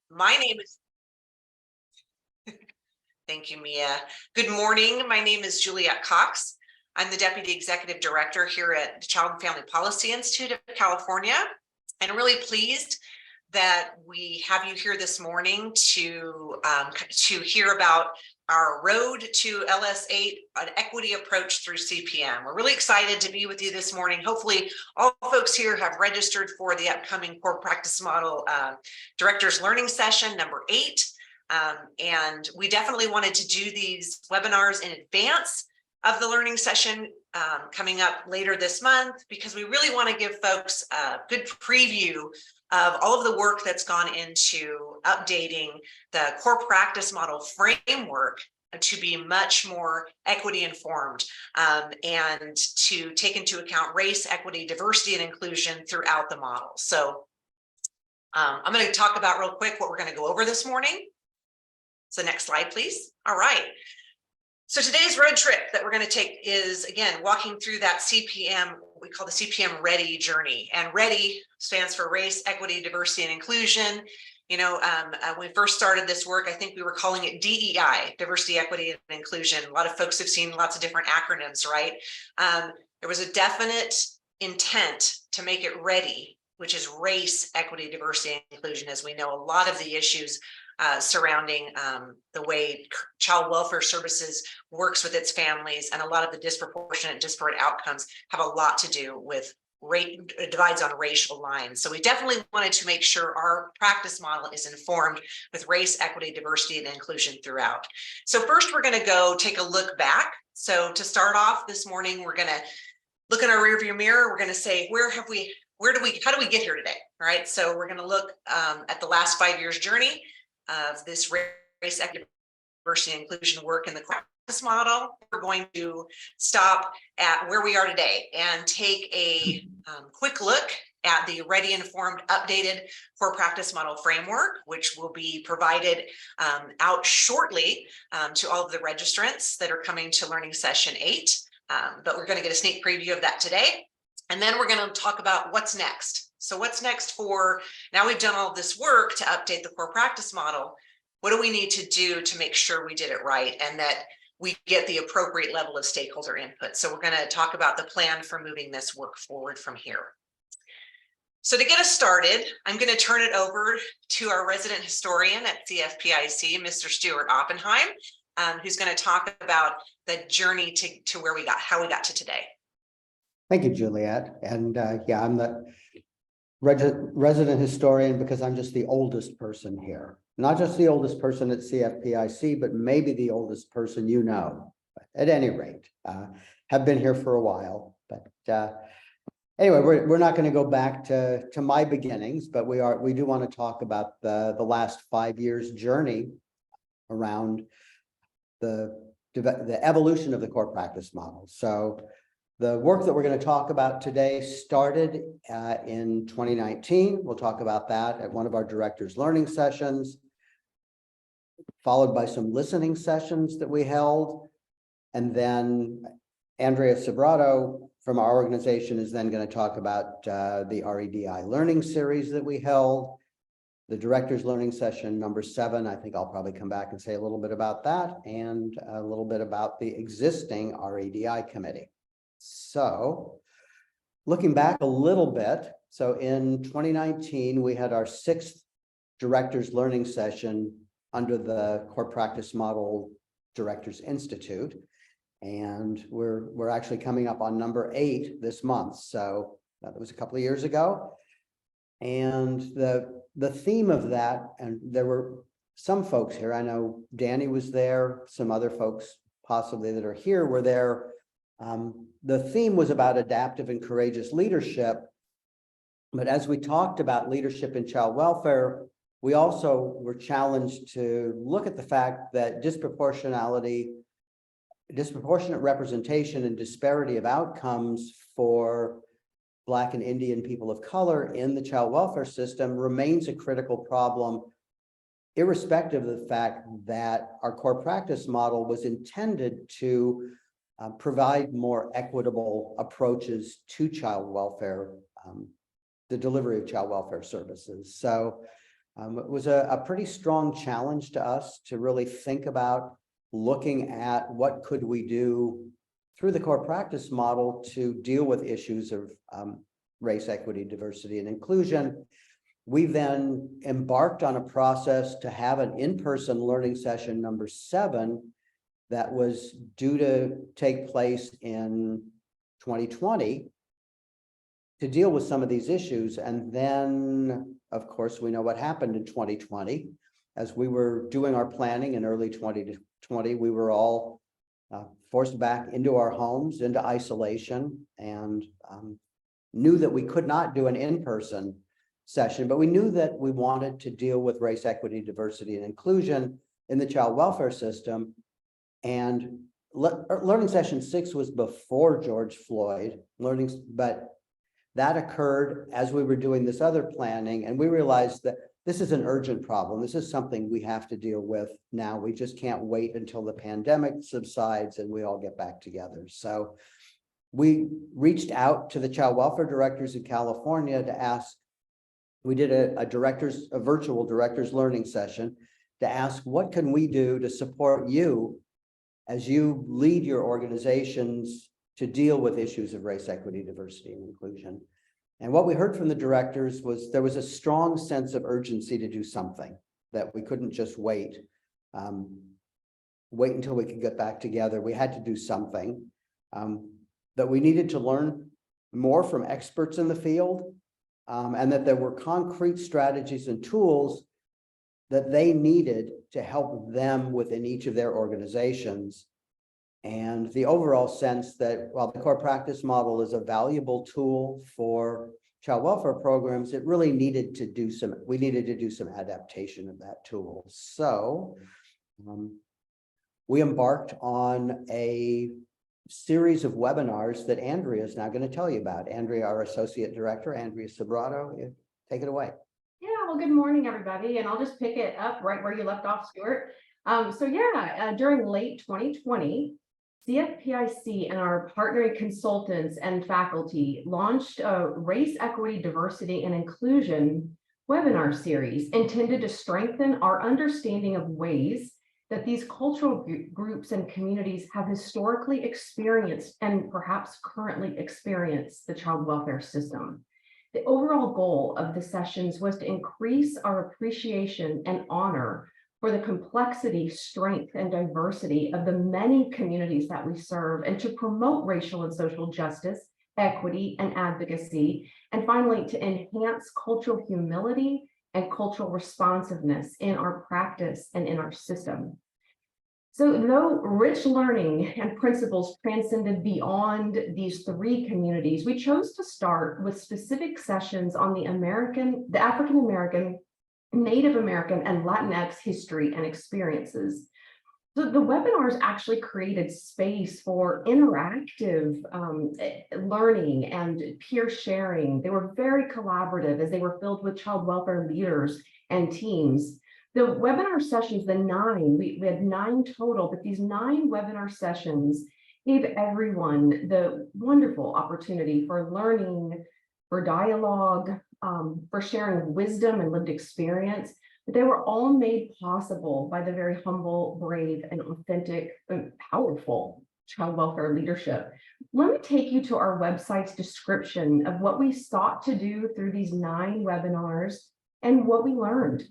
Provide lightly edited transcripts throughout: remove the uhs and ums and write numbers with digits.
My name is, thank you, Mia. Good morning. My name is Juliette Cox. I'm the Deputy Executive Director here at the Child and Family Policy Institute of California. And I'm really pleased that we have you here this morning to hear about our road to LS8, an equity approach through CPM. We're really excited to be with you this morning. Hopefully all folks here have registered for the upcoming Core Practice Model Directors Learning Session number 8. And we definitely wanted to do these webinars in advance of the learning session coming up later this month, because we really want to give folks a good preview of all of the work that's gone into updating the core practice model framework to be much more equity informed and to take into account race, equity, diversity, and inclusion throughout the model. So I'm going to talk about real quick what we're going to go over this morning. So next slide, please. All right. So today's road trip that we're going to take is, again, walking through that CPM, what we call the CPM READY journey. And READY stands for Race, Equity, Diversity, and Inclusion. You know, when we first started this work, I think we were calling it DEI, Diversity, Equity, and Inclusion. A lot of folks have seen lots of different acronyms, right? There was a definite intent to make it READY, which is Race, Equity, Diversity, and Inclusion. As we know, a lot of the issues surrounding the way child welfare services works with its families, and a lot of the disproportionate, disparate outcomes have a lot to do with divides on racial lines. So we definitely wanted to make sure our practice model is informed with race, equity, diversity, and inclusion throughout. So first, we're going to go take a look back. So to start off this morning, we're going to look in our rearview mirror. We're going to say, how do we get here today? All right. So we're going to look at the last 5 years journey of this race, equity, diversity, and inclusion work in the practice model. We're going to stop at where we are today and take a quick look at the Ready, Informed, Updated Core Practice Model Framework, which will be provided out shortly to all of the registrants that are coming to Learning Session 8. But we're going to get a sneak preview of that today. And then we're going to talk about what's next. So what's next for, now we've done all this work to update the core practice model, what do we need to do to make sure we did it right and that we get the appropriate level of stakeholder input? So we're going to talk about the plan for moving this work forward from here. So to get us started, I'm going to turn it over to our resident historian at CFPIC, Mr. Stuart Oppenheim, who's going to talk about the journey to where we got, how we got to today. Thank you, Juliette. And yeah, I'm the resident historian because I'm just the oldest person here. Not just the oldest person at CFPIC, but maybe the oldest person you know. But at any rate, have been here for a while. But anyway, we're not going to go back to my beginnings, but we do want to talk about the last 5 years journey around the evolution of the core practice model. So the work that we're going to talk about today started in 2019. We'll talk about that at one of our directors' learning sessions, followed by some listening sessions that we held. And then Andrea Sobrato from our organization is then going to talk about the REDI learning series that we held. The director's learning session number 7, I think I'll probably come back and say a little bit about that and a little bit about the existing REDI committee. So looking back a little bit, so in 2019, we had our 6th director's learning session under the Core Practice Model Directors Institute. And we're actually coming up on number 8 this month. So that was a couple of years ago. And the theme of that, and there were some folks here, I know Danny was there, some other folks possibly that are here were there. The theme was about adaptive and courageous leadership. But as we talked about leadership in child welfare, we also were challenged to look at the fact that disproportionate representation and disparity of outcomes for Black and Indian people of color in the child welfare system remains a critical problem, irrespective of the fact that our core practice model was intended to provide more equitable approaches to child welfare, the delivery of child welfare services. So It was a pretty strong challenge to us to really think about looking at what could we do through the core practice model to deal with issues of race, equity, diversity, and inclusion. We then embarked on a process to have an in-person learning session number 7 that was due to take place in 2020 to deal with some of these issues. And then, of course, we know what happened in 2020. As we were doing our planning in early 2020, we were all forced back into our homes, into isolation, and knew that we could not do an in-person session, but we knew that we wanted to deal with race, equity, diversity, and inclusion in the child welfare system. And learning session 6 was before George Floyd but that occurred as we were doing this other planning, and we realized that this is an urgent problem. This is something we have to deal with now. We just can't wait until the pandemic subsides and we all get back together. So we reached out to the child welfare directors in California to ask. We did a virtual directors learning session to ask, what can we do to support you as you lead your organizations to deal with issues of race, equity, diversity, and inclusion? And what we heard from the directors was there was a strong sense of urgency to do something, that we couldn't just wait until we could get back together. We had to do something, that we needed to learn more from experts in the field, and that there were concrete strategies and tools that they needed to help them within each of their organizations. And the overall sense that while the core practice model is a valuable tool for child welfare programs, it really needed to do some adaptation of that tool. So we embarked on a series of webinars that Andrea is now going to tell you about. Andrea, our Associate Director, Andrea Sobrato, take it away. Yeah, well, good morning, everybody. And I'll just pick it up right where you left off, Stuart. During late 2020, CFPIC and our partnering consultants and faculty launched a Race, Equity, Diversity, and Inclusion webinar series intended to strengthen our understanding of ways that these cultural groups and communities have historically experienced and perhaps currently experience the child welfare system. The overall goal of the sessions was to increase our appreciation and honor for the complexity, strength, and diversity of the many communities that we serve, and to promote racial and social justice, equity, and advocacy, and finally, to enhance cultural humility and cultural responsiveness in our practice and in our system. So though rich learning and principles transcended beyond these 3 communities, we chose to start with specific sessions on the African American, Native American, and Latinx history and experiences. So the webinars actually created space for interactive learning and peer sharing. They were very collaborative as they were filled with child welfare leaders and teams. The webinar sessions, we had 9 total, but these 9 webinar sessions gave everyone the wonderful opportunity for learning, for dialogue, for sharing wisdom and lived experience. But they were all made possible by the very humble, brave, and authentic and powerful child welfare leadership. Let me take you to our website's description of what we sought to do through these 9 webinars and what we learned.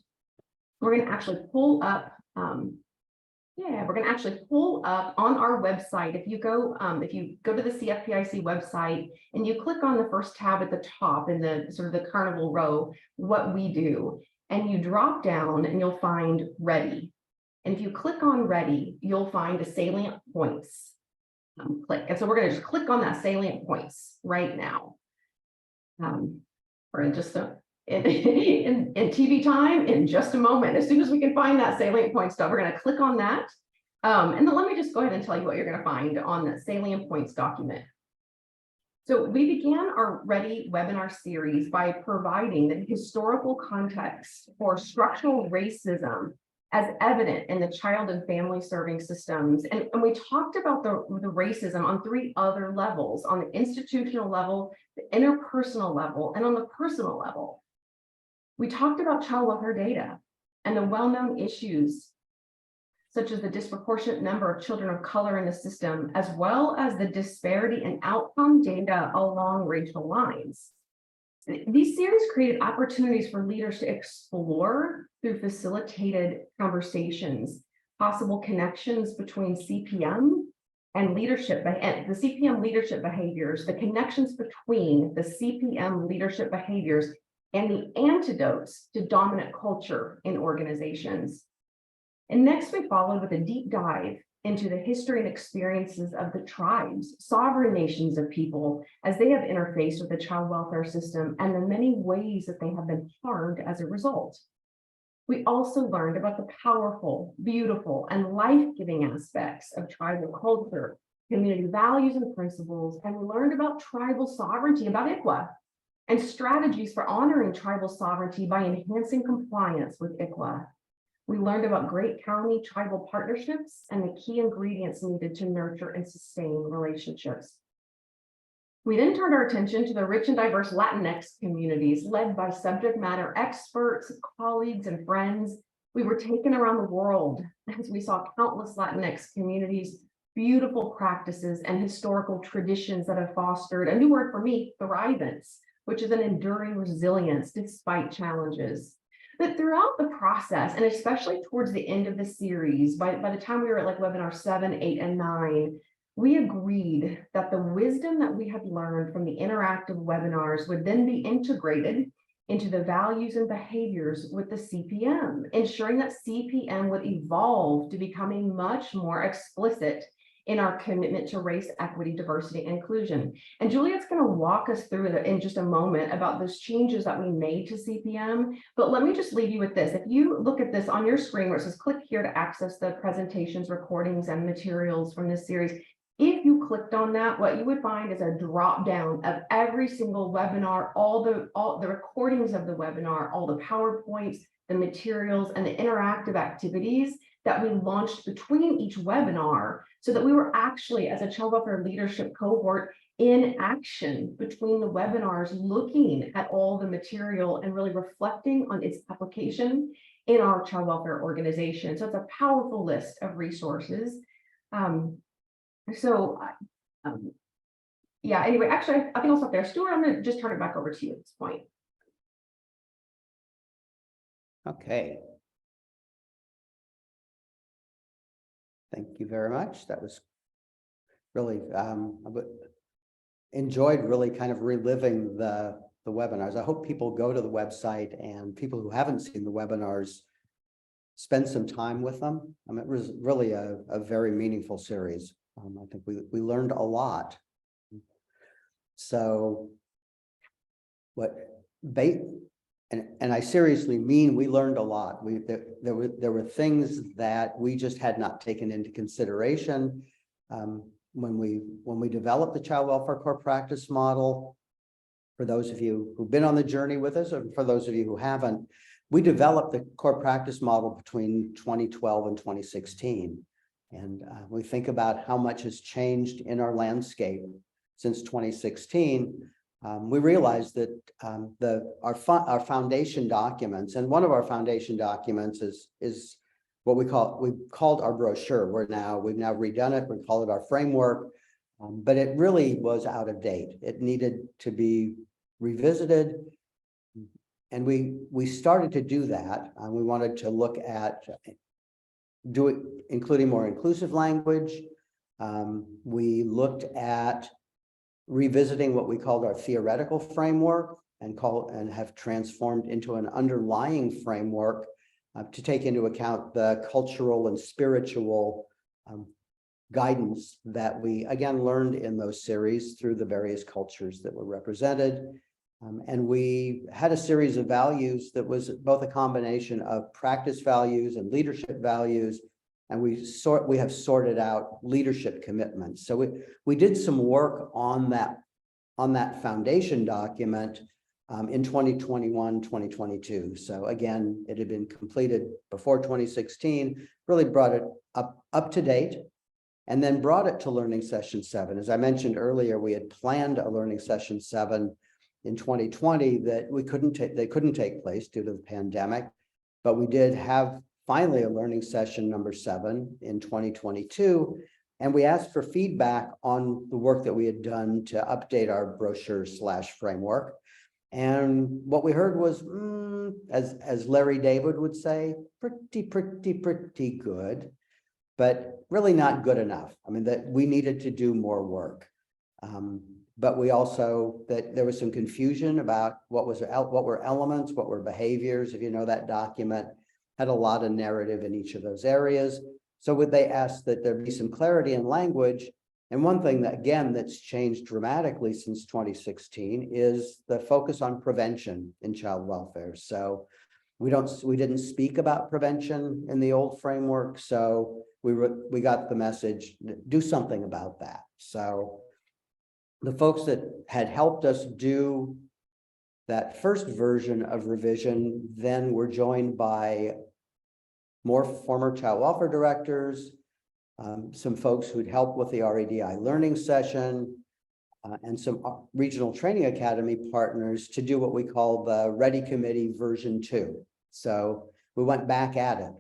We're going to actually pull up, on our website. If you go to the CFPIC website and you click on the first tab at the top in the sort of the carnival row, what we do, and you drop down and you'll find ready. And if you click on ready, you'll find a salient points click. And so we're going to just click on that salient points right now. We're just in TV time in just a moment. As soon as we can find that salient point stuff, we're going to click on that. And then let me just go ahead and tell you what you're going to find on the salient points document. So we began our Ready webinar series by providing the historical context for structural racism as evident in the child and family serving systems. And we talked about the racism on 3 other levels: on the institutional level, the interpersonal level, and on the personal level. We talked about child welfare data and the well-known issues such as the disproportionate number of children of color in the system, as well as the disparity in outcome data along racial lines. These series created opportunities for leaders to explore through facilitated conversations, possible connections between CPM and leadership, and the CPM leadership behaviors, the connections between the CPM leadership behaviors and the antidotes to dominant culture in organizations. And next, we followed with a deep dive into the history and experiences of the tribes, sovereign nations of people, as they have interfaced with the child welfare system and the many ways that they have been harmed as a result. We also learned about the powerful, beautiful, and life-giving aspects of tribal culture, community values and principles, and we learned about tribal sovereignty, about ICWA, and strategies for honoring tribal sovereignty by enhancing compliance with ICWA. We learned about Great County tribal partnerships and the key ingredients needed to nurture and sustain relationships. We then turned our attention to the rich and diverse Latinx communities led by subject matter experts, colleagues, and friends. We were taken around the world as we saw countless Latinx communities, beautiful practices, and historical traditions that have fostered a new word for me, thrivance, which is an enduring resilience despite challenges. But throughout the process, and especially towards the end of the series, by the time we were at like webinar 7, 8, and 9, we agreed that the wisdom that we had learned from the interactive webinars would then be integrated into the values and behaviors with the CPM, ensuring that CPM would evolve to becoming much more explicit in our commitment to race, equity, diversity, and inclusion. And Juliet's going to walk us through it in just a moment about those changes that we made to CPM. But let me just leave you with this. If you look at this on your screen where it says click here to access the presentations, recordings, and materials from this series, if you clicked on that, what you would find is a drop down of every single webinar, all the recordings of the webinar, all the PowerPoints, the materials, and the interactive activities that we launched between each webinar, so that we were actually, as a child welfare leadership cohort, in action between the webinars, looking at all the material and really reflecting on its application in our child welfare organization. So it's a powerful list of resources. Yeah, anyway, actually, I think I'll stop there. Stuart, I'm going to just turn it back over to you at this point. Okay. Thank you very much. That was really, I enjoyed really kind of reliving the webinars. I hope people go to the website, and people who haven't seen the webinars spend some time with them. I mean, it was really a very meaningful series. I think we learned a lot. So and I seriously mean we learned a lot. There were things that we just had not taken into consideration when we developed the child welfare core practice model. For those of you who've been on the journey with us, or for those of you who haven't, we developed the core practice model between 2012 and 2016. And we think about how much has changed in our landscape since 2016. We realized that our foundation documents, and one of our foundation documents is what we've called our brochure. We've now redone it. We call it our framework, but it really was out of date. It needed to be revisited, and we started to do that. We wanted to look at including more inclusive language. We looked at revisiting what we called our theoretical framework and have transformed into an underlying framework to take into account the cultural and spiritual guidance that we again learned in those series through the various cultures that were represented. And we had a series of values that was both a combination of practice values and leadership values. And we have sorted out leadership commitments. So we did some work on that foundation document in 2021, 2022. So again, it had been completed before 2016, really brought it up to date, and then brought it to Learning Session 7. As I mentioned earlier, we had planned a Learning Session 7 in 2020 that they couldn't take place due to the pandemic. But we did have finally a learning session number 7 in 2022. And we asked for feedback on the work that we had done to update our brochure/framework. And what we heard was, as Larry David would say, pretty good, but really not good enough. I mean, that we needed to do more work. But we also, that there was some confusion about what were elements, what were behaviors. If you know, that document had a lot of narrative in each of those areas. So would they ask that there be some clarity in language? And one thing that, again, that's changed dramatically since 2016 is the focus on prevention in child welfare. So we didn't speak about prevention in the old framework. So we got the message, do something about that. So the folks that had helped us do that first version of revision then were joined by more former child welfare directors, some folks who'd helped with the REDI learning session, and some regional training academy partners to do what we call the Ready Committee version 2. So we went back at it.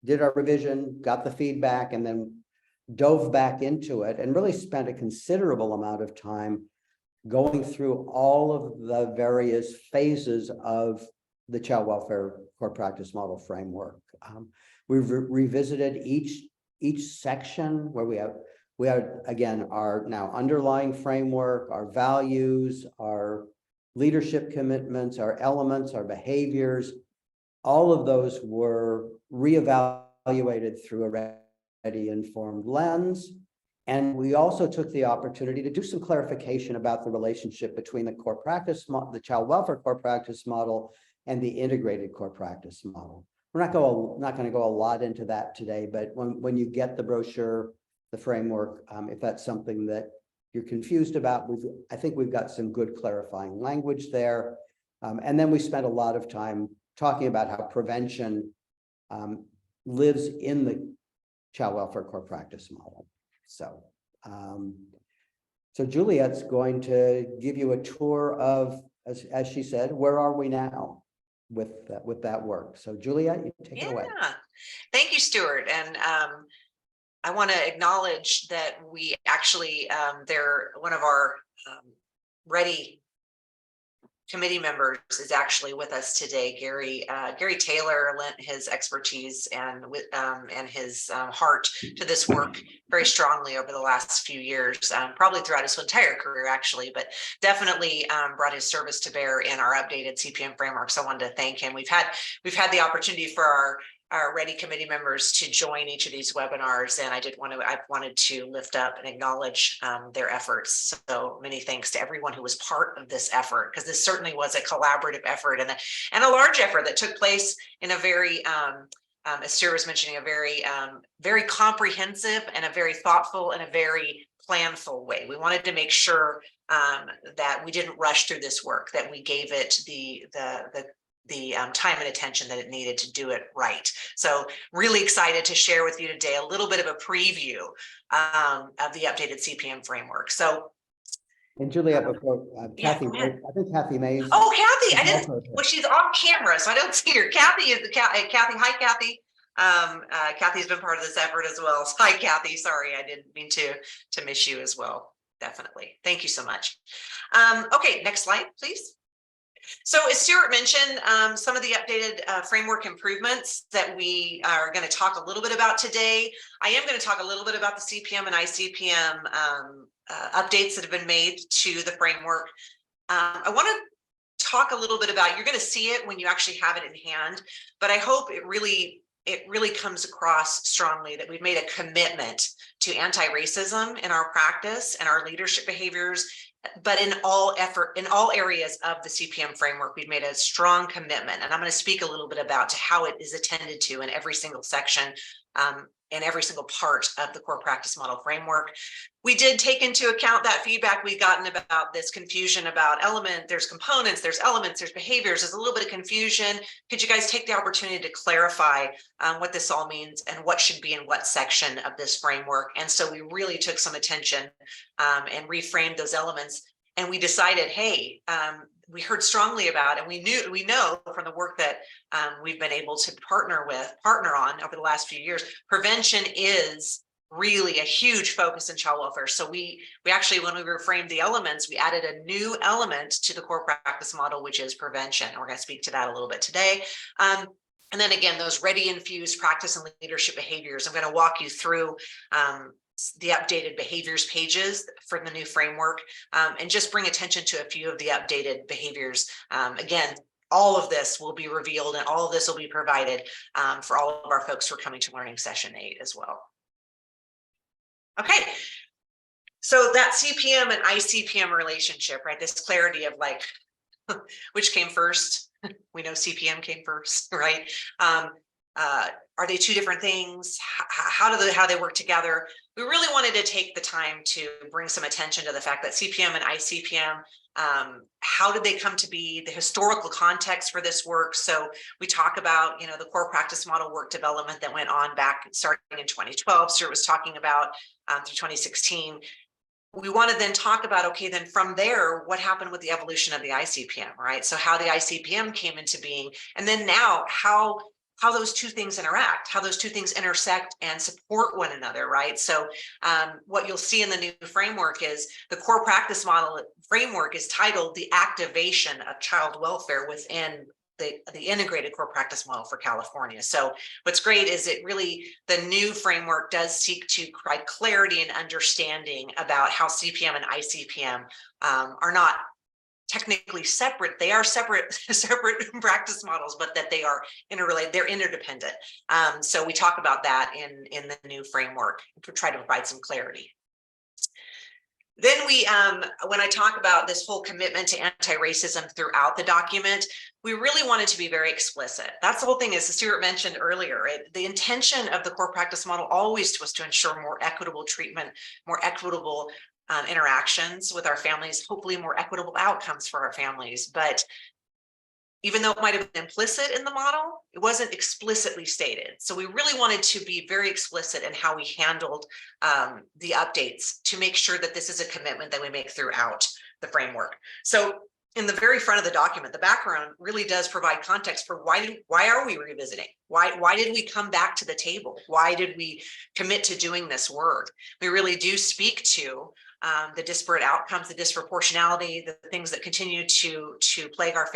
Did our revision, got the feedback, and then dove back into it and really spent a considerable amount of time going through all of the various phases of the child welfare core practice model framework. We've revisited each section where we have again our now underlying framework, our values, our leadership commitments, our elements, our behaviors. All of those were reevaluated through a Ready informed lens. And we also took the opportunity to do some clarification about the relationship between the core practice, the child welfare core practice model, and the integrated core practice model. We're not going to go a lot into that today, but when you get the brochure, the framework, if that's something that you're confused about, I think we've got some good clarifying language there. And then we spent a lot of time talking about how prevention lives in the child welfare core practice model. So, so Juliet's going to give you a tour of, as she said, where are we now with that work? So Juliet, you take it away. Thank you, Stuart. And I want to acknowledge that we actually, they're one of our Ready committee members is actually with us today. Gary Taylor lent his expertise and his heart to this work very strongly over the last few years, probably throughout his entire career actually, but definitely brought his service to bear in our updated CPM framework. So I wanted to thank him. We've had the opportunity for our Ready committee members to join each of these webinars, and I wanted to lift up and acknowledge their efforts. So many thanks to everyone who was part of this effort, because this certainly was a collaborative effort and a large effort that took place in a very, as Stuart was mentioning, a very comprehensive and a very thoughtful and a very planful way. We wanted to make sure that we didn't rush through this work, that we gave it the time and attention that it needed to do it right. So really excited to share with you today a little bit of a preview of the updated CPM framework. So, and Juliet, before Kathy, I think Kathy Mays. Oh, Kathy, I didn't. Well, she's off camera, so I don't see her. Kathy is Kathy. Hi, Kathy. Kathy's been part of this effort as well. Hi, Kathy. Sorry, I didn't mean to miss you as well. Definitely. Thank you so much. Okay, next slide, please. So as Stuart mentioned, some of the updated framework improvements that we are going to talk a little bit about today. I am going to talk a little bit about the CPM and ICPM updates that have been made to the framework. I want to talk a little bit about, you're going to see it when you actually have it in hand, but I hope it really comes across strongly that we've made a commitment to anti-racism in our practice and our leadership behaviors. But in all areas of the CPM framework, we've made a strong commitment. And I'm going to speak a little bit about how it is attended to in every single section, in every single part of the core practice model framework. We did take into account that feedback we've gotten about this confusion about there's components, there's elements, there's behaviors, there's a little bit of confusion. Could you guys take the opportunity to clarify what this all means and what should be in what section of this framework? And so we really took some attention and reframed those elements. And we decided, hey, we heard strongly about, and we know from the work that we've been able to partner on over the last few years, prevention is really a huge focus in child welfare. So we actually, when we reframed the elements, we added a new element to the core practice model, which is prevention. And we're going to speak to that a little bit today. And then again, those ready infused practice and leadership behaviors. I'm going to walk you through the updated behaviors pages for the new framework, and just bring attention to a few of the updated behaviors. Again, all of this will be revealed and all of this will be provided for all of our folks who are coming to Learning Session 8 as well. Okay, so that CPM and ICPM relationship, right? This clarity of like, which came first? We know CPM came first, right? Are they two different things? How do they work together? We really wanted to take the time to bring some attention to the fact that CPM and ICPM, how did they come to be, the historical context for this work. So we talk about, the core practice model work development that went on back starting in 2012. Stuart was talking about through 2016. We want to then talk about, okay, then from there, what happened with the evolution of the ICPM, right? So how the ICPM came into being, and then now how those two things interact, how those two things intersect and support one another, right? So what you'll see in the new framework is the core practice model framework is titled The Activation of Child Welfare within the integrated core practice model for California. So what's great is the new framework does seek to provide clarity and understanding about how CPM and ICPM are not technically separate. They are separate practice models, but that they are interrelated, they're interdependent. So we talk about that in the new framework to try to provide some clarity. Then when I talk about this whole commitment to anti-racism throughout the document, we really wanted to be very explicit. That's the whole thing, as Stuart mentioned earlier. The intention of the core practice model always was to ensure more equitable treatment, more equitable interactions with our families, hopefully more equitable outcomes for our families. But even though it might have been implicit in the model, it wasn't explicitly stated. So we really wanted to be very explicit in how we handled the updates to make sure that this is a commitment that we make throughout the framework. So in the very front of the document, the background really does provide context for why are we revisiting? Why did we come back to the table? Why did we commit to doing this work? We really do speak to the disparate outcomes, the disproportionality, the things that continue to plague our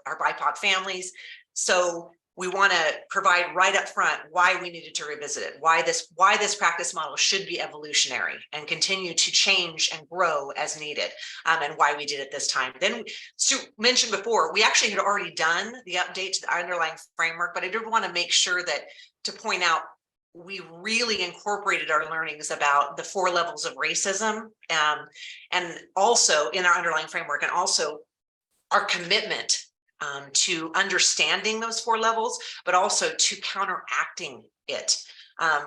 BIPOC families. So we want to provide right up front why we needed to revisit it, why this practice model should be evolutionary and continue to change and grow as needed, and why we did it this time. Then Stu mentioned before, we actually had already done the update to the underlying framework, but I did want to make sure to point out we really incorporated our learnings about the 4 levels of racism, and also in our underlying framework, and also our commitment to understanding those 4 levels, but also to counteracting it.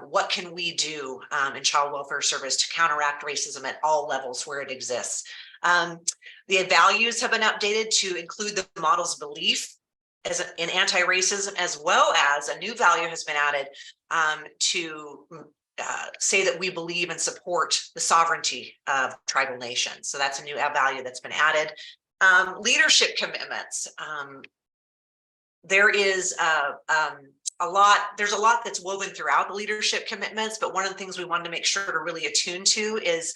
What can we do in child welfare service to counteract racism at all levels where it exists? The values have been updated to include the model's belief in anti-racism, as well as a new value has been added to say that we believe and support the sovereignty of tribal nations. So that's a new value that's been added. Leadership commitments. There is a lot that's woven throughout the leadership commitments, but one of the things we wanted to make sure to really attune to is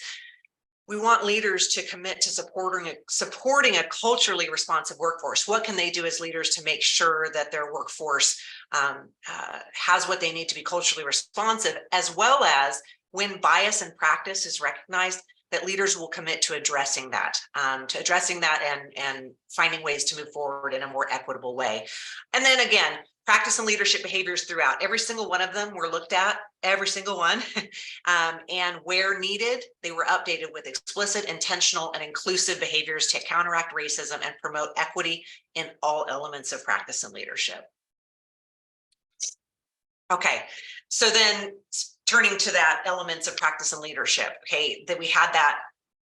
we want leaders to commit to supporting a culturally responsive workforce. What can they do as leaders to make sure that their workforce has what they need to be culturally responsive, as well as when bias in practice is recognized, that leaders will commit to addressing that and finding ways to move forward in a more equitable way. And then again, practice and leadership behaviors throughout. Every single one of them were looked at, every single one. And where needed, they were updated with explicit, intentional, and inclusive behaviors to counteract racism and promote equity in all elements of practice and leadership. Okay, so then turning to that elements of practice and leadership, okay, that we had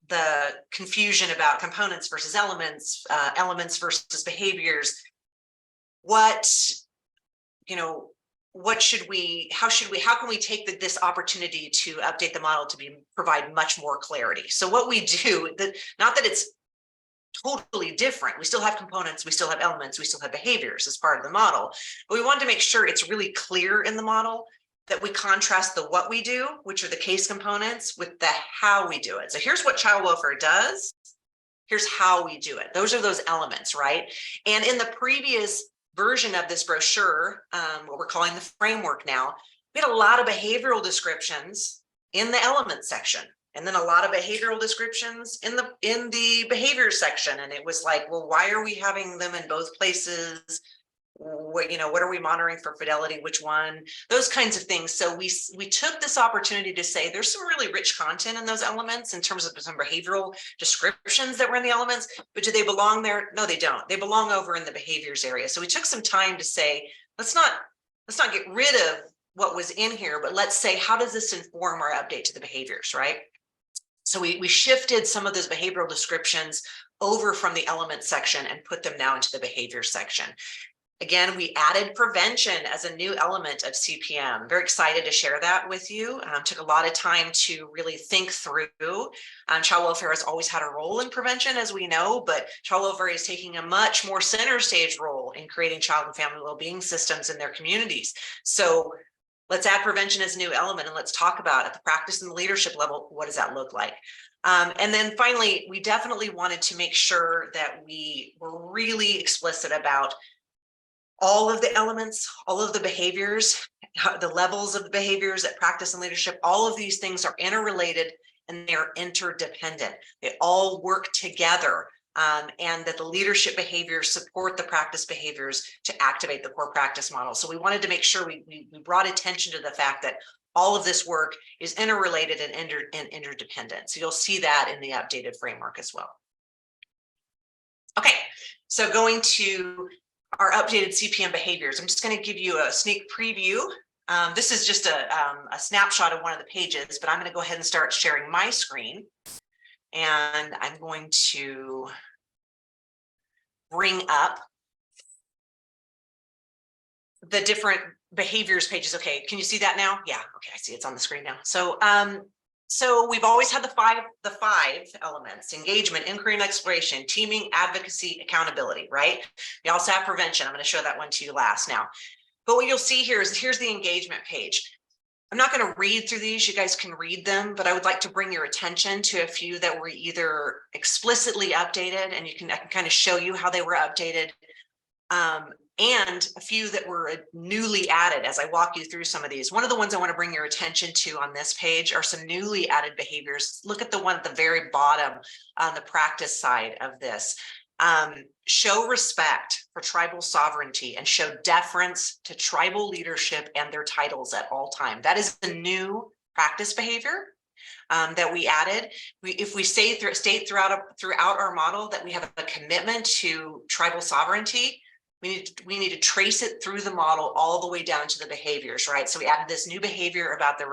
the confusion about components versus elements, elements versus behaviors. How can we take this opportunity to update the model to provide much more clarity? So what we do, not that it's totally different. We still have components, we still have elements, we still have behaviors as part of the model, but we wanted to make sure it's really clear in the model that we contrast the what we do, which are the case components, with the how we do it. So here's what child welfare does. Here's how we do it. Those are those elements, right? And in the previous version of this brochure, what we're calling the framework now, we had a lot of behavioral descriptions in the elements section, and then a lot of behavioral descriptions in the behavior section. And it was like, well, why are we having them in both places? What, what are we monitoring for fidelity? Which one? Those kinds of things. So we took this opportunity to say there's some really rich content in those elements in terms of some behavioral descriptions that were in the elements, but do they belong there? No, they don't. They belong over in the behaviors area. So we took some time to say, let's not get rid of what was in here, but let's say, how does this inform our update to the behaviors, right? So we shifted some of those behavioral descriptions over from the element section and put them now into the behavior section. Again, we added prevention as a new element of CPM. Very excited to share that with you. Took a lot of time to really think through. Child welfare has always had a role in prevention, as we know, but child welfare is taking a much more center stage role in creating child and family well-being systems in their communities. So let's add prevention as a new element, and let's talk about at the practice and the leadership level, what does that look like? And then finally, we definitely wanted to make sure that we were really explicit about all of the elements, all of the behaviors, the levels of the behaviors at practice and leadership. All of these things are interrelated and they're interdependent. They all work together, and that the leadership behaviors support the practice behaviors to activate the core practice model. So we wanted to make sure we brought attention to the fact that all of this work is interrelated and interdependent. So you'll see that in the updated framework as well. Okay, so going to our updated CPM behaviors. I'm just going to give you a sneak preview. This is just a snapshot of one of the pages, but I'm going to go ahead and start sharing my screen. And I'm going to bring up the different behaviors pages. Okay, can you see that now? Yeah, okay, I see it's on the screen now. So we've always had the five elements: engagement, inquiry and exploration, teaming, advocacy, accountability, right? We also have prevention. I'm going to show that one to you last now. But what you'll see here is here's the engagement page. I'm not going to read through these. You guys can read them, but I would like to bring your attention to a few that were either explicitly updated, and I can kind of show you how they were updated, and a few that were newly added as I walk you through some of these. One of the ones I want to bring your attention to on this page are some newly added behaviors. Look at the one at the very bottom on the practice side of this. Show respect for tribal sovereignty and show deference to tribal leadership and their titles at all time. That is a new practice behavior that we added. If we state throughout our model that we have a commitment to tribal sovereignty, we need to trace it through the model all the way down to the behaviors, right? So we added this new behavior about the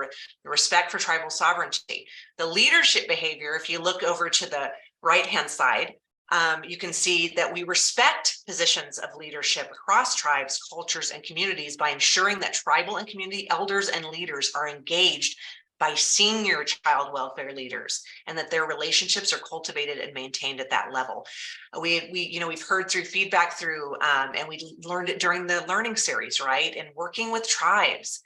respect for tribal sovereignty. The leadership behavior, if you look over to the right-hand side, you can see that we respect positions of leadership across tribes, cultures, and communities by ensuring that tribal and community elders and leaders are engaged by senior child welfare leaders, and that their relationships are cultivated and maintained at that level. We've heard through feedback through, and we learned it during the learning series, right? And working with tribes.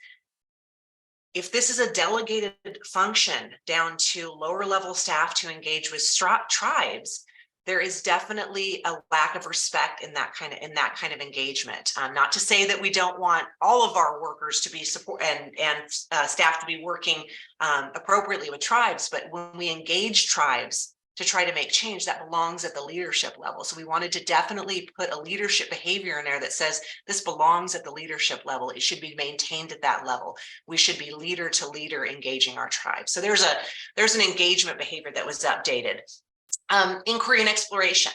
If this is a delegated function down to lower level staff to engage with tribes, there is definitely a lack of respect in that kind of engagement. Not to say that we don't want all of our workers to be support and staff to be working appropriately with tribes, but when we engage tribes to try to make change, that belongs at the leadership level. So we wanted to definitely put a leadership behavior in there that says this belongs at the leadership level. It should be maintained at that level. We should be leader to leader engaging our tribes. So there's an engagement behavior that was updated. Inquiry and exploration.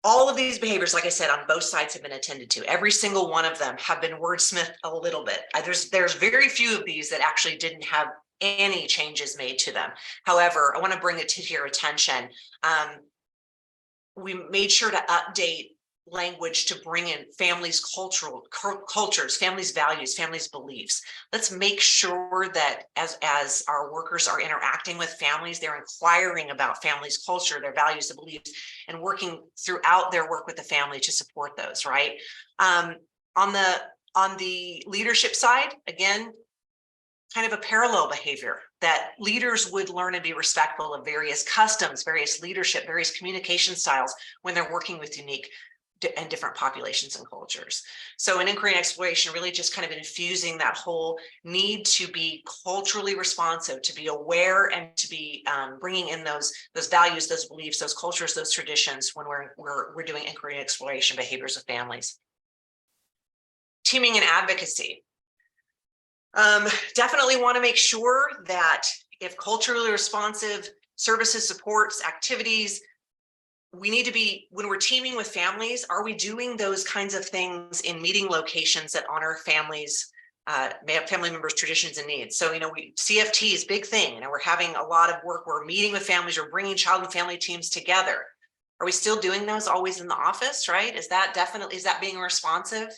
All of these behaviors, like I said, on both sides have been attended to. Every single one of them have been wordsmithed a little bit. There's very few of these that actually didn't have any changes made to them. However, I want to bring it to your attention. We made sure to update language to bring in families' cultures, families' values, families' beliefs. Let's make sure that as our workers are interacting with families, they're inquiring about families' culture, their values, and beliefs, and working throughout their work with the family to support those, right? On the leadership side, again, kind of a parallel behavior that leaders would learn and be respectful of various customs, various leadership, various communication styles when they're working with unique and different populations and cultures. So in inquiry and exploration, really just kind of infusing that whole need to be culturally responsive, to be aware, and to be bringing in those values, those beliefs, those cultures, those traditions when we're doing inquiry and exploration behaviors of families. Teaming and advocacy. Definitely want to make sure that if culturally responsive services, supports, activities, we need to be, when we're teaming with families, are we doing those kinds of things in meeting locations that honor families, family members' traditions and needs? So, CFT is a big thing. We're having a lot of work. We're meeting with families. We're bringing child and family teams together. Are we still doing those always in the office, right? Is that being responsive?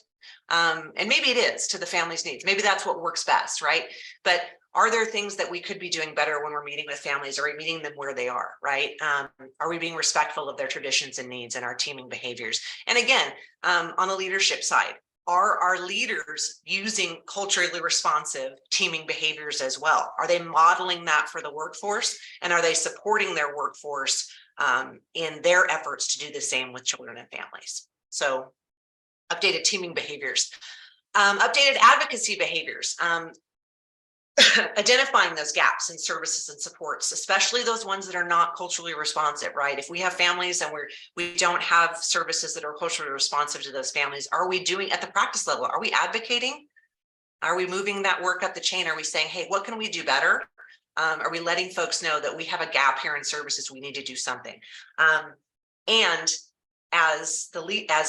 And maybe it is to the family's needs. Maybe that's what works best, right? But are there things that we could be doing better when we're meeting with families? Are we meeting them where they are, right? Are we being respectful of their traditions and needs and our teaming behaviors? And again, on the leadership side, are our leaders using culturally responsive teaming behaviors as well? Are they modeling that for the workforce? And are they supporting their workforce in their efforts to do the same with children and families? So updated teaming behaviors, updated advocacy behaviors, identifying those gaps in services and supports, especially those ones that are not culturally responsive, right? If we have families and we don't have services that are culturally responsive to those families, are we doing at the practice level? Are we advocating? Are we moving that work up the chain? Are we saying, hey, what can we do better? Are we letting folks know that we have a gap here in services? We need to do something. And as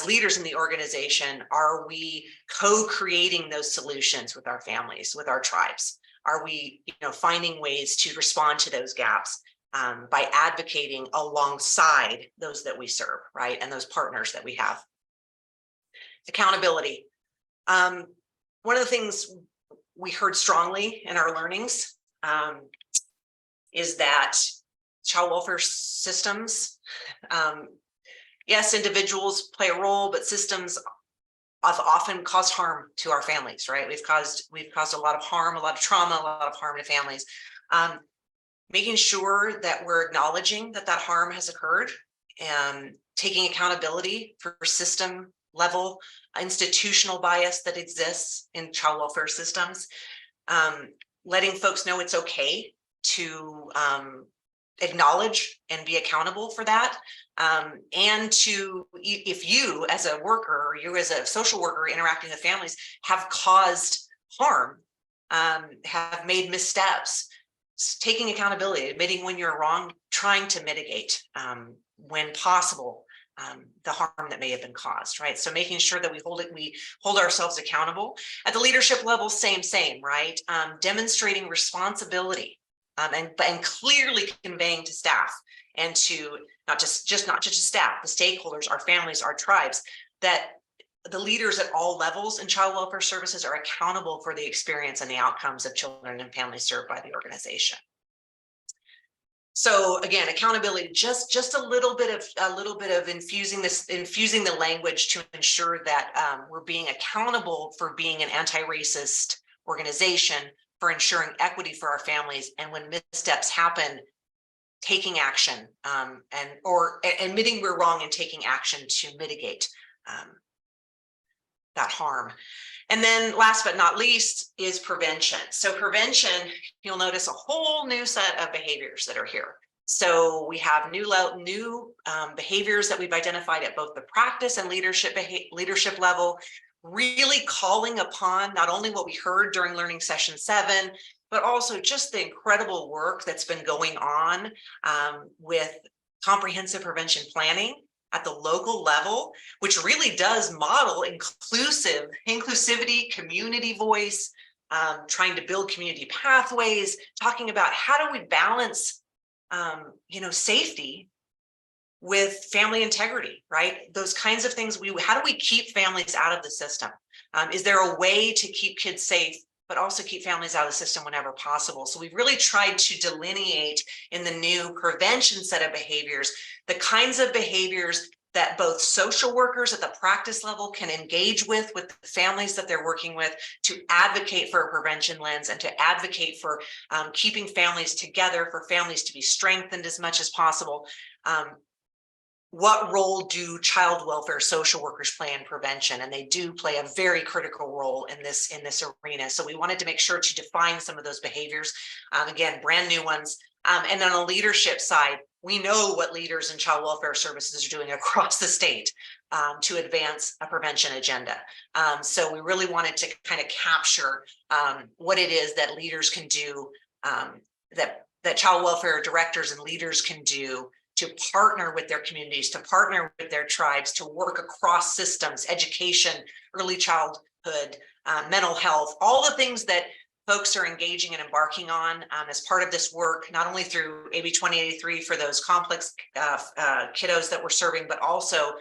leaders in the organization, are we co-creating those solutions with our families, with our tribes? Are we, finding ways to respond to those gaps by advocating alongside those that we serve, right? And those partners that we have. Accountability. One of the things we heard strongly in our learnings is that child welfare systems, yes, individuals play a role, but systems have often caused harm to our families, right? We've caused a lot of harm, a lot of trauma, a lot of harm to families. Making sure that we're acknowledging that harm has occurred and taking accountability for system level institutional bias that exists in child welfare systems, letting folks know it's okay to acknowledge and be accountable for that. And if you as a worker or you as a social worker interacting with families have caused harm, have made missteps, taking accountability, admitting when you're wrong, trying to mitigate when possible the harm that may have been caused, right? So making sure that we hold ourselves accountable. At the leadership level, same, right? Demonstrating responsibility. And clearly conveying to staff and to not just staff, the stakeholders, our families, our tribes, that the leaders at all levels in child welfare services are accountable for the experience and the outcomes of children and families served by the organization. So again, accountability, just a little bit of infusing the language to ensure that we're being accountable for being an anti-racist organization, for ensuring equity for our families, and when missteps happen, taking action or admitting we're wrong and taking action to mitigate that harm. And then last but not least is prevention. So prevention, you'll notice a whole new set of behaviors that are here. So we have new behaviors that we've identified at both the practice and leadership level, really calling upon not only what we heard during learning session 7, but also just the incredible work that's been going on with comprehensive prevention planning at the local level, which really does model inclusivity, community voice, trying to build community pathways, talking about how do we balance, safety with family integrity, right? Those kinds of things. How do we keep families out of the system? Is there a way to keep kids safe, but also keep families out of the system whenever possible? So we've really tried to delineate in the new prevention set of behaviors, the kinds of behaviors that both social workers at the practice level can engage with the families that they're working with, to advocate for a prevention lens and to advocate for keeping families together, for families to be strengthened as much as possible. What role do child welfare social workers play in prevention? And they do play a very critical role in this arena. So we wanted to make sure to define some of those behaviors, again, brand new ones. And on the leadership side, we know what leaders in child welfare services are doing across the state to advance a prevention agenda. So we really wanted to kind of capture what it is that leaders can do, that child welfare directors and leaders can do to partner with their communities, to partner with their tribes, to work across systems, education, early childhood, mental health, all the things that folks are engaging and embarking on as part of this work, not only through AB 2083 for those complex kiddos that we're serving, but also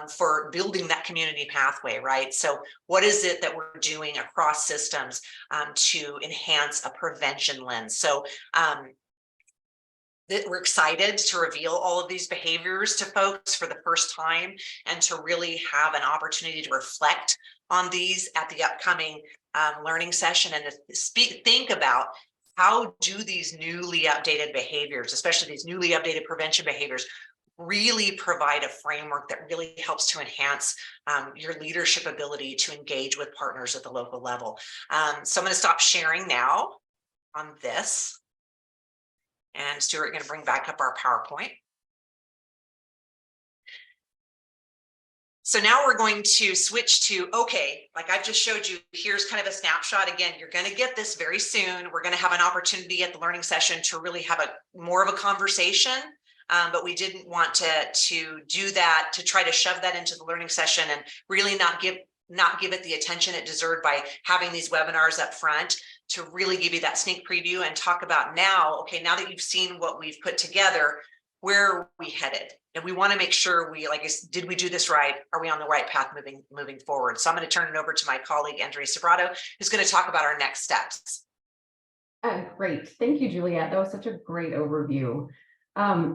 for building that community pathway, right? So what is it that we're doing across systems to enhance a prevention lens? So that we're excited to reveal all of these behaviors to folks for the first time, and to really have an opportunity to reflect on these at the upcoming learning session, and to think about how do these newly updated behaviors, especially these newly updated prevention behaviors, really provide a framework that really helps to enhance your leadership ability to engage with partners at the local level. So I'm going to stop sharing now on this. And Stuart, going to bring back up our PowerPoint. So now we're going to switch to, okay, like I've just showed you, here's kind of a snapshot. Again, you're going to get this very soon. We're going to have an opportunity at the learning session to really have more of a conversation. But we didn't want to do that, to try to shove that into the learning session and really not give it the attention it deserved by having these webinars up front, to really give you that sneak preview and talk about now, okay, now that you've seen what we've put together, where are we headed? And we want to make sure did we do this right? Are we on the right path moving forward? So I'm going to turn it over to my colleague, Andrea Sobrato, who's going to talk about our next steps. Great. Thank you, Juliet. That was such a great overview.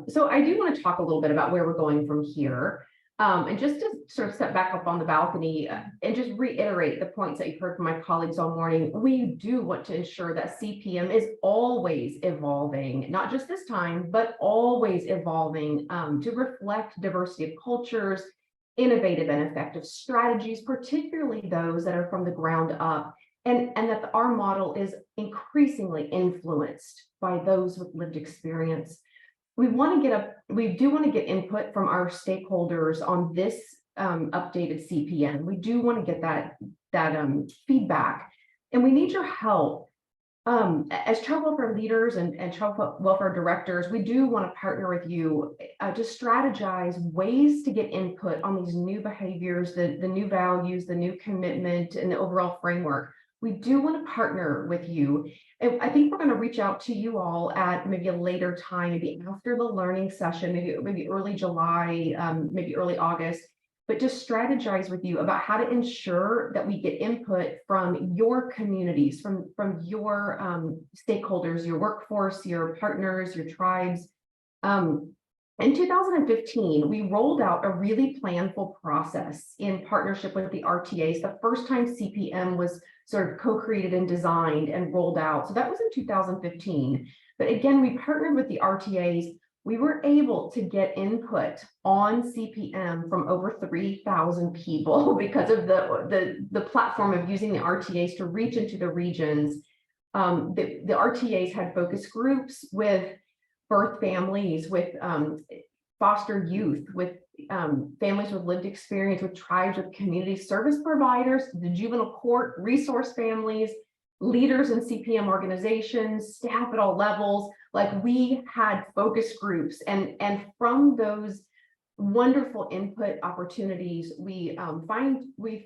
So I do want to talk a little bit about where we're going from here. And just to sort of step back up on the balcony and just reiterate the points that you've heard from my colleagues all morning, we do want to ensure that CPM is always evolving, not just this time, but always evolving to reflect diversity of cultures, innovative and effective strategies, particularly those that are from the ground up, and that our model is increasingly influenced by those with lived experience. We do want to get input from our stakeholders on this updated CPM. We do want to get that feedback, and we need your help. As child welfare leaders and child welfare directors, we do want to partner with you to strategize ways to get input on these new behaviors, the new values, the new commitment, and the overall framework. We do want to partner with you. And I think we're going to reach out to you all at maybe a later time, maybe after the learning session, maybe early July, maybe early August, but just strategize with you about how to ensure that we get input from your communities, from your stakeholders, your workforce, your partners, your tribes. In 2015, we rolled out a really planful process in partnership with the RTAs. The first time CPM was sort of co-created and designed and rolled out. So that was in 2015. But again, we partnered with the RTAs. We were able to get input on CPM from over 3,000 people because of the platform of using the RTAs to reach into the regions. The RTAs had focus groups with birth families, with foster youth, with families with lived experience, with tribes, with community service providers, the juvenile court, resource families, leaders in CPM organizations, staff at all levels. Like, we had focus groups, and from those wonderful input opportunities, we went over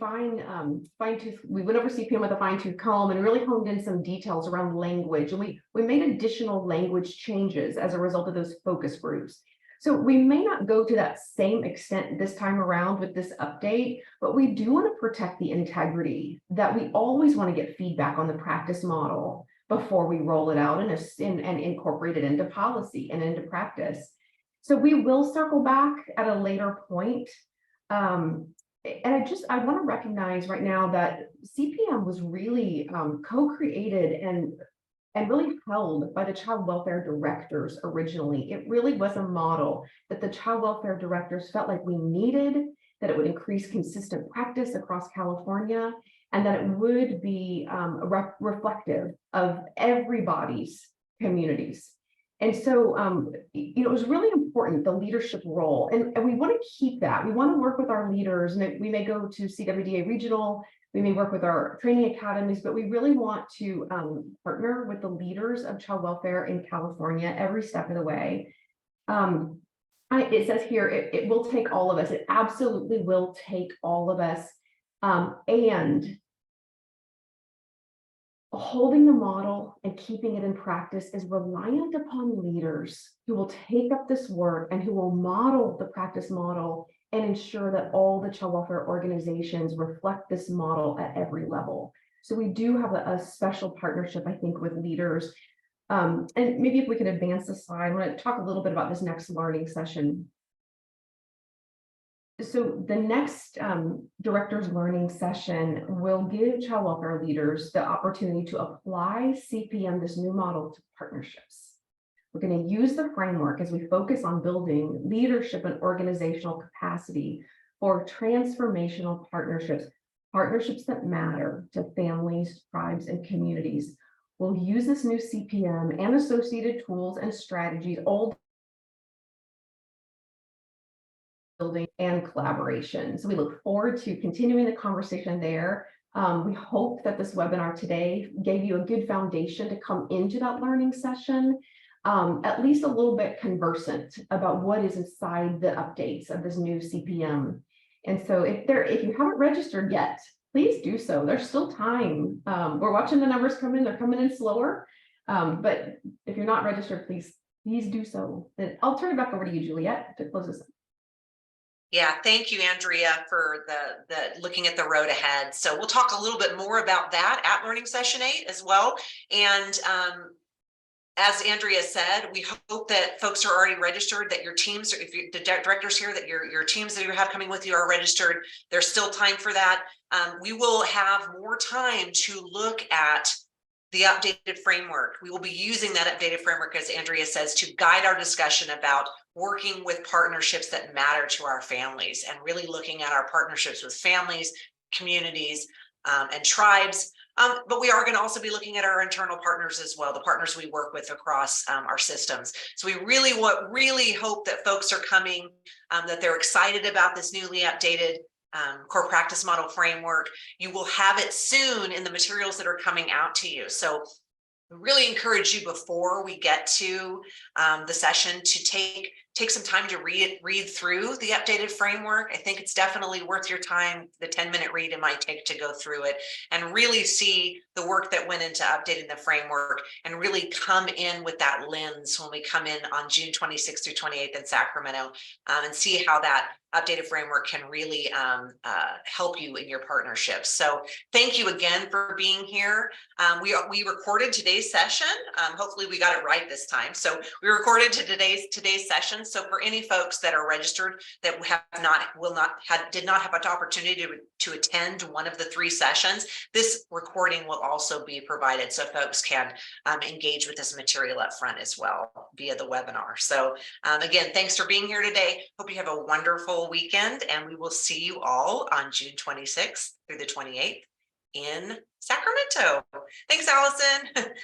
CPM with a fine-tooth comb and really honed in some details around language. And we made additional language changes as a result of those focus groups. So we may not go to that same extent this time around with this update, but we do want to protect the integrity that we always want to get feedback on the practice model before we roll it out and incorporate it into policy and into practice. So we will circle back at a later point. And I want to recognize right now that CPM was really co-created and really held by the child welfare directors originally. It really was a model that the child welfare directors felt like we needed, that it would increase consistent practice across California, and that it would be reflective of everybody's communities. And so, it was really important, the leadership role, and we want to keep that. We want to work with our leaders, and we may go to CWDA regional, we may work with our training academies, but we really want to partner with the leaders of child welfare in California every step of the way. It says here, it will take all of us. It absolutely will take all of us. And holding the model and keeping it in practice is reliant upon leaders who will take up this work and who will model the practice model and ensure that all the child welfare organizations reflect this model at every level. So we do have a special partnership, I think, with leaders. And maybe if we could advance the slide, I want to talk a little bit about this next learning session. So the next director's learning session will give child welfare leaders the opportunity to apply CPM, this new model, to partnerships. We're going to use the framework as we focus on building leadership and organizational capacity for transformational partnerships that matter to families, tribes, and communities. We'll use this new CPM and associated tools and strategies, all building and collaboration. So we look forward to continuing the conversation there. We hope that this webinar today gave you a good foundation to come into that learning session, at least a little bit conversant about what is inside the updates of this new CPM. And so if you haven't registered yet, please do so. There's still time. We're watching the numbers come in. They're coming in slower. But if you're not registered, please do so. Then I'll turn it back over to you, Juliet, to close this up. Yeah, thank you, Andrea, for the looking at the road ahead. So we'll talk a little bit more about that at Learning Session 8 as well. And as Andrea said, we hope that folks are already registered, that your teams, if you, the directors here, that your teams that you have coming with you are registered. There's still time for that. We will have more time to look at the updated framework. We will be using that updated framework, as Andrea says, to guide our discussion about working with partnerships that matter to our families, and really looking at our partnerships with families, communities, and tribes. But we are going to also be looking at our internal partners as well, the partners we work with across our systems. So we really hope that folks are coming, that they're excited about this newly updated core practice model framework. You will have it soon in the materials that are coming out to you. So I really encourage you, before we get to the session, to take some time to read through the updated framework. I think it's definitely worth your time, the 10-minute read it might take to go through it and really see the work that went into updating the framework, and really come in with that lens when we come in on June 26th through 28th in Sacramento, and see how that updated framework can really help you in your partnerships. So thank you again for being here. We recorded today's session. Hopefully we got it right this time. So we recorded today's session. So for any folks that are registered that did not have an opportunity to attend one of the 3 sessions, this recording will also be provided, so folks can engage with this material up front as well via the webinar. So again, thanks for being here today. Hope you have a wonderful weekend, and we will see you all on June 26th through the 28th in Sacramento. Thanks, Allison. Thanks.